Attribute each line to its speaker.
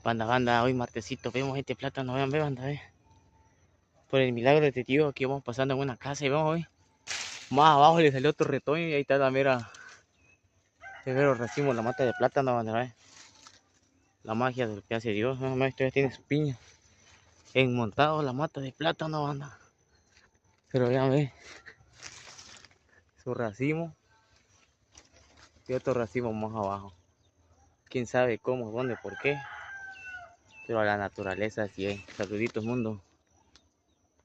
Speaker 1: Banda, hoy martesito vemos este plátano, vean, banda, Por el milagro de este tío, aquí vamos pasando en una casa y vemos hoy. Más abajo le salió otro retoño y ahí está la mera, el mero racimo, la mata de plátano, banda, La magia de lo que hace Dios, esto ya tiene su piña. Enmontado la mata de plátano, banda. Pero vean, su racimo y otro racimo más abajo. Quién sabe cómo, dónde, por qué. Pero a la naturaleza así es. Saluditos, mundo.